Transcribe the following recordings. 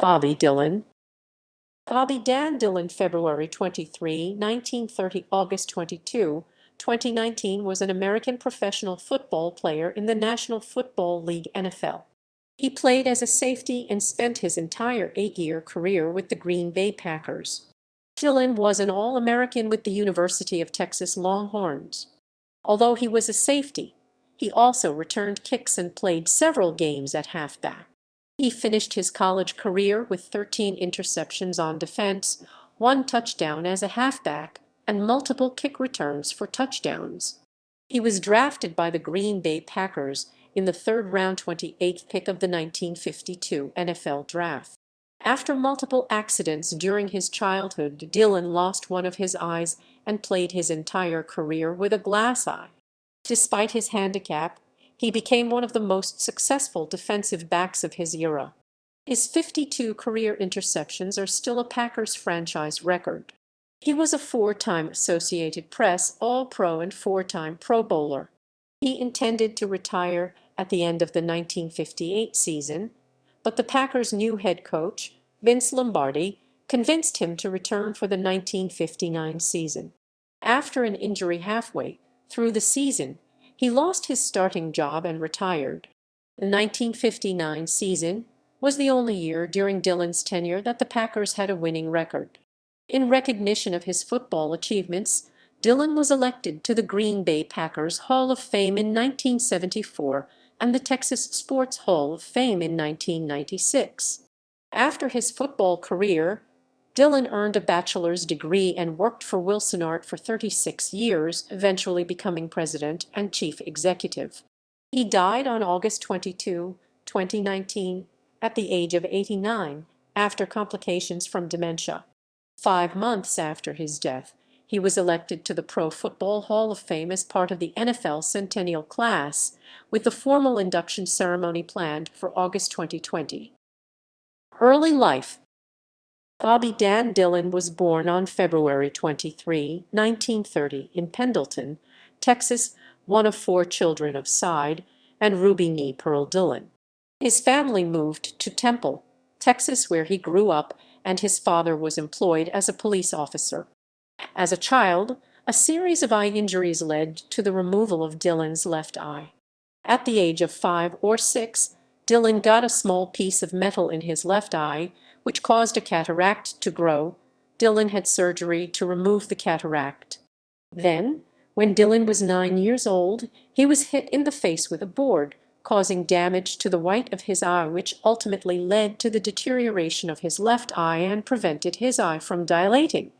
Bobby Dillon. Bobby Dan Dillon, February 23, 1930, August 22, 2019, was an American professional football player in the National Football League NFL. He played as a safety and spent his entire 8-year career with the Green Bay Packers. Dillon was an All-American with the University of Texas Longhorns. Although he was a safety, he also returned kicks and played several games at halfback. He finished his college career with 13 interceptions on defense, 1 touchdown as a halfback, and multiple kick returns for touchdowns. He was drafted by the Green Bay Packers in the third round, 28th pick of the 1952 NFL Draft. After multiple accidents during his childhood, Dillon lost one of his eyes and played his entire career with a glass eye. Despite his handicap, he became one of the most successful defensive backs of his era. His 52 career interceptions are still a Packers franchise record. He was a 4-time Associated Press All-Pro and 4-time Pro Bowler. He intended to retire at the end of the 1958 season, but the Packers' new head coach, Vince Lombardi, convinced him to return for the 1959 season. After an injury halfway through the season, he lost his starting job and retired. The 1959 season was the only year during Dillon's tenure that the Packers had a winning record. In recognition of his football achievements, Dillon was elected to the Green Bay Packers Hall of Fame in 1974 and the Texas Sports Hall of Fame in 1996. After his football career, Dillon earned a bachelor's degree and worked for Wilson Art for 36 years, eventually becoming president and chief executive. He died on August 22, 2019, at the age of 89, after complications from dementia. 5 months after his death, he was elected to the Pro Football Hall of Fame as part of the NFL Centennial Class, with the formal induction ceremony planned for August 2020. Early life. Bobby Dan Dillon was born on February 23, 1930, in Pendleton, Texas, one of 4 children of Side and Ruby Nee Pearl Dillon. His family moved to Temple, Texas, where he grew up, and his father was employed as a police officer. As a child, a series of eye injuries led to the removal of Dillon's left eye. At the age of 5 or 6, Dillon got a small piece of metal in his left eye, which caused a cataract to grow. Dillon had surgery to remove the cataract. Then, when Dillon was 9 years old, he was hit in the face with a board, causing damage to the white of his eye, which ultimately led to the deterioration of his left eye and prevented his eye from dilating.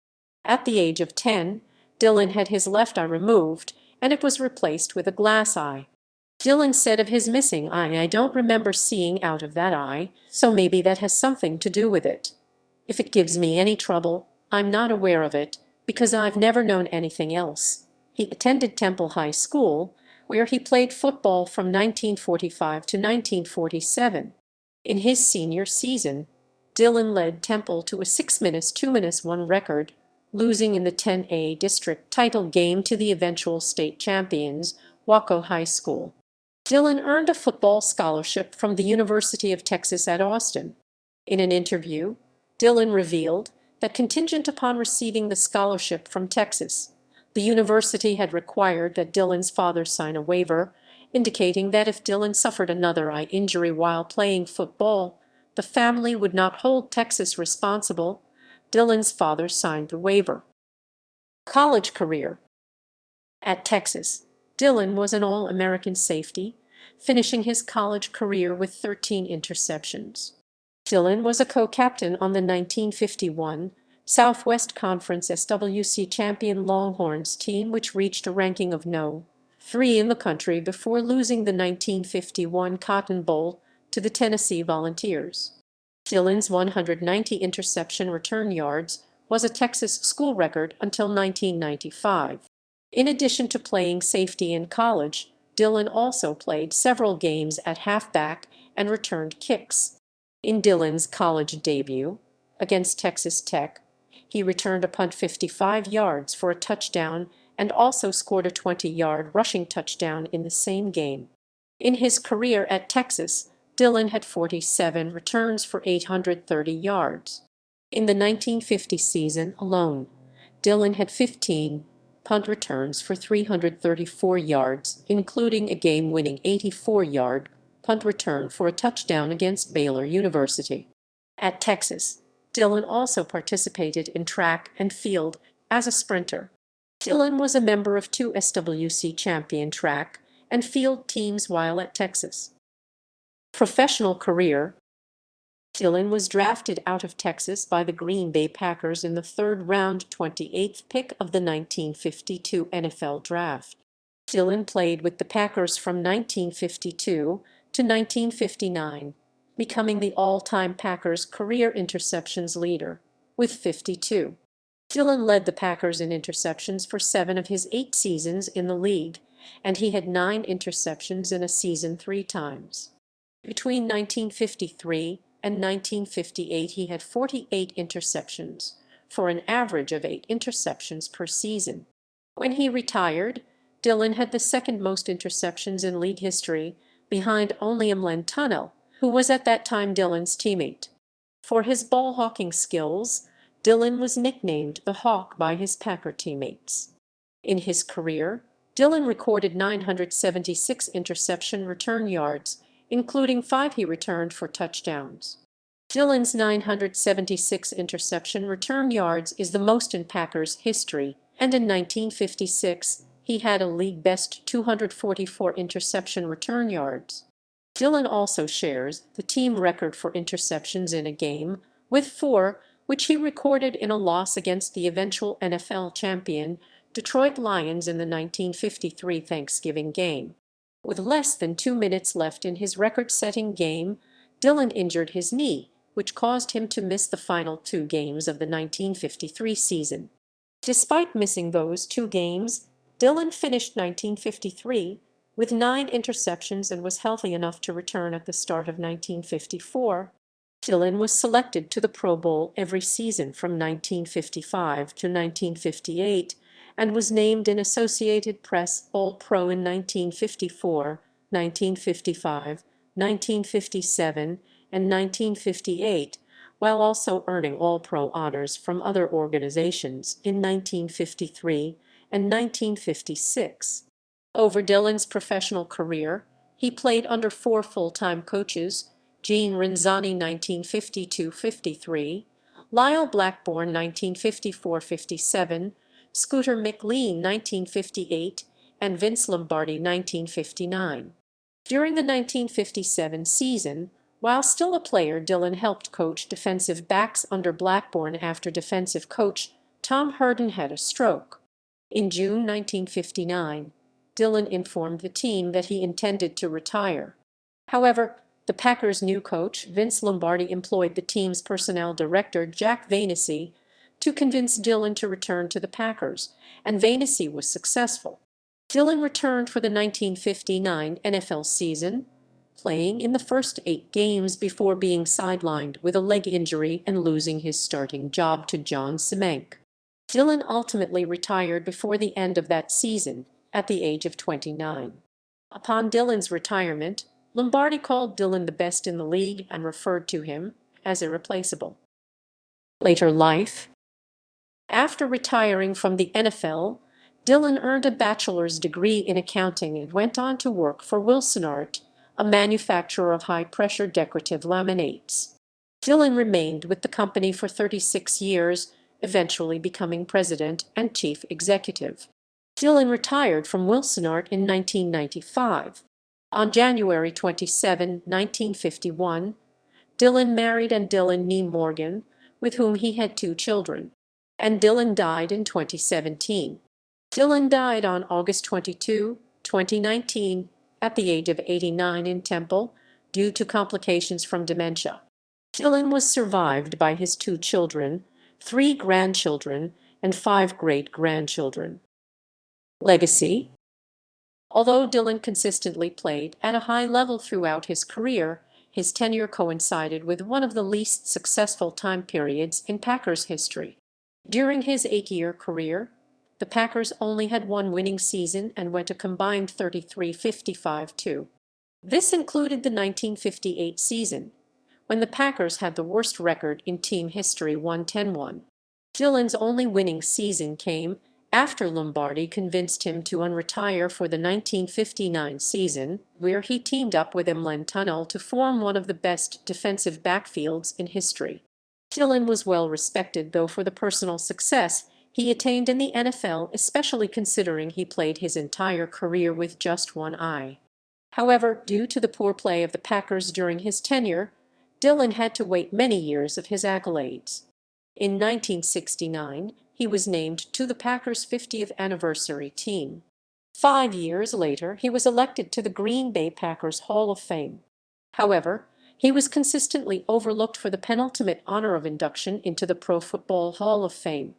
At the age of 10, Dillon had his left eye removed, and it was replaced with a glass eye. Dillon said of his missing eye, "I don't remember seeing out of that eye, so maybe that has something to do with it. If it gives me any trouble, I'm not aware of it, because I've never known anything else." He attended Temple High School, where he played football from 1945 to 1947. In his senior season, Dillon led Temple to a 6-2-1 record, losing in the 10A district title game to the eventual state champions, Waco High School. Dillon earned a football scholarship from the University of Texas at Austin. In an interview, Dillon revealed that contingent upon receiving the scholarship from Texas, the university had required that Dillon's father sign a waiver, indicating that if Dillon suffered another eye injury while playing football, the family would not hold Texas responsible. Dillon's father signed the waiver. College career. At Texas, Dillon was an All-American safety, finishing his college career with 13 interceptions. Dillon was a co-captain on the 1951 Southwest Conference SWC champion Longhorns team, which reached a ranking of No. 3 in the country before losing the 1951 Cotton Bowl to the Tennessee Volunteers. Dillon's 190 interception return yards was a Texas school record until 1995. In addition to playing safety in college, Dillon also played several games at halfback and returned kicks. In Dillon's college debut against Texas Tech, he returned a punt 55 yards for a touchdown and also scored a 20-yard rushing touchdown in the same game. In his career at Texas, Dillon had 47 returns for 830 yards. In the 1950 season alone, Dillon had 15 punt returns for 334 yards, including a game-winning 84-yard punt return for a touchdown against Baylor University. At Texas, Dillon also participated in track and field as a sprinter. Dillon was a member of two SWC champion track and field teams while at Texas. Professional career. Dillon was drafted out of Texas by the Green Bay Packers in the third round, 28th pick of the 1952 NFL Draft. Dillon played with the Packers from 1952 to 1959, becoming the all-time Packers career interceptions leader, with 52. Dillon led the Packers in interceptions for 7 of his 8 seasons in the league, and he had 9 interceptions in a season 3 times. Between 1953 and 1958, he had 48 interceptions, for an average of 8 interceptions per season. When he retired, Dillon had the second most interceptions in league history, behind only Len Tunnell, who was at that time Dillon's teammate. For his ball-hawking skills, Dillon was nicknamed the Hawk by his Packer teammates. In his career, Dillon recorded 976 interception return yards, including 5 he returned for touchdowns. Dillon's 976 interception return yards is the most in Packers history, and in 1956 he had a league-best 244 interception return yards. Dillon also shares the team record for interceptions in a game, with 4, which he recorded in a loss against the eventual NFL champion Detroit Lions in the 1953 Thanksgiving game. With less than 2 minutes left in his record-setting game, Dillon injured his knee, which caused him to miss the final 2 games of the 1953 season. Despite missing those 2 games, Dillon finished 1953 with 9 interceptions and was healthy enough to return at the start of 1954. Dillon was selected to the Pro Bowl every season from 1955 to 1958 and was named an Associated Press All-Pro in 1954, 1955, 1957, and 1958, while also earning All-Pro honors from other organizations in 1953 and 1956. Over Dillon's professional career, he played under 4 full-time coaches: Gene Renzani 1952-53, Lyle Blackburn 1954-57, Scooter McLean 1958, and Vince Lombardi 1959. During the 1957 season, while still a player, Dillon helped coach defensive backs under Blackburn after defensive coach Tom Herden had a stroke. In June 1959, Dillon informed the team that he intended to retire. However, the Packers' new coach, Vince Lombardi, employed the team's personnel director, Jack Vainisi, to convince Dillon to return to the Packers, and Vainisi was successful. Dillon returned for the 1959 NFL season, playing in the first 8 games before being sidelined with a leg injury and losing his starting job to John Semenk. Dillon ultimately retired before the end of that season, at the age of 29. Upon Dillon's retirement, Lombardi called Dillon the best in the league and referred to him as irreplaceable. Later life. After retiring from the NFL, Dillon earned a bachelor's degree in accounting and went on to work for Wilsonart, a manufacturer of high-pressure decorative laminates. Dillon remained with the company for 36 years, eventually becoming president and chief executive. Dillon retired from Wilsonart in 1995. On January 27, 1951, Dillon married and Dillon Nee Morgan, with whom he had 2 children, and Dillon died in 2017. Dillon died on August 22, 2019, at the age of 89 in Temple, due to complications from dementia. Dillon was survived by his 2 children, 3 grandchildren, and 5 great-grandchildren. Legacy. Although Dillon consistently played at a high level throughout his career, his tenure coincided with one of the least successful time periods in Packers history. During his 8-year career, the Packers only had 1 winning season and went a combined 33-55-2. This included the 1958 season, when the Packers had the worst record in team history, 1-10-1. Dillon's only winning season came after Lombardi convinced him to unretire for the 1959 season, where he teamed up with Emlen Tunnell to form one of the best defensive backfields in history. Dillon was well respected, though, for the personal success he attained in the NFL, especially considering he played his entire career with just one eye. However, due to the poor play of the Packers during his tenure, Dillon had to wait many years of his accolades. In 1969, he was named to the Packers' 50th anniversary team. 5 years later, he was elected to the Green Bay Packers Hall of Fame. However, he was consistently overlooked for the penultimate honor of induction into the Pro Football Hall of Fame.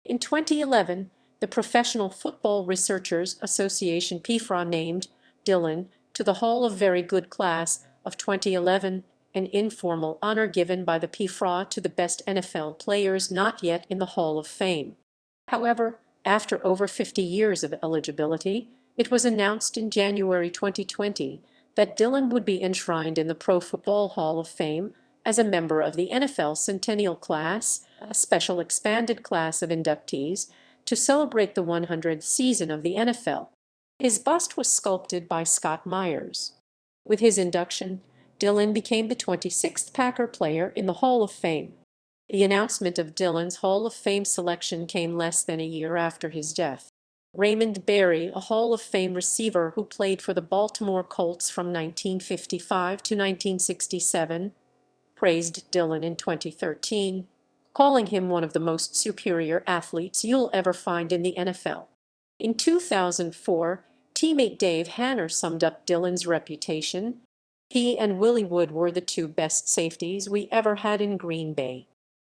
In 2011, the Professional Football Researchers Association (PFRA) named Dillon to the Hall of Very Good Class of 2011, an informal honor given by the PFRA to the best NFL players not yet in the Hall of Fame. However, after over 50 years of eligibility, it was announced in January 2020 that Dillon would be enshrined in the Pro Football Hall of Fame as a member of the NFL Centennial Class, a special expanded class of inductees to celebrate the 100th season of the NFL. His bust was sculpted by Scott Myers. With his induction, Dillon became the 26th Packer player in the Hall of Fame. The announcement of Dillon's Hall of Fame selection came less than a year after his death. Raymond Berry, a Hall of Fame receiver who played for the Baltimore Colts from 1955 to 1967, praised Dillon in 2013, calling him one of the most superior athletes you'll ever find in the NFL. In 2004, teammate Dave Hanner summed up Dillon's reputation. He and Willie Wood were the two best safeties we ever had in Green Bay.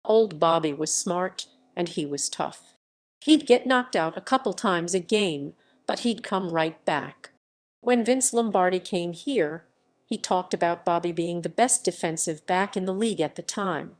Old Bobby was smart, and he was tough. He'd get knocked out a couple times a game, but he'd come right back. When Vince Lombardi came here, he talked about Bobby being the best defensive back in the league at the time.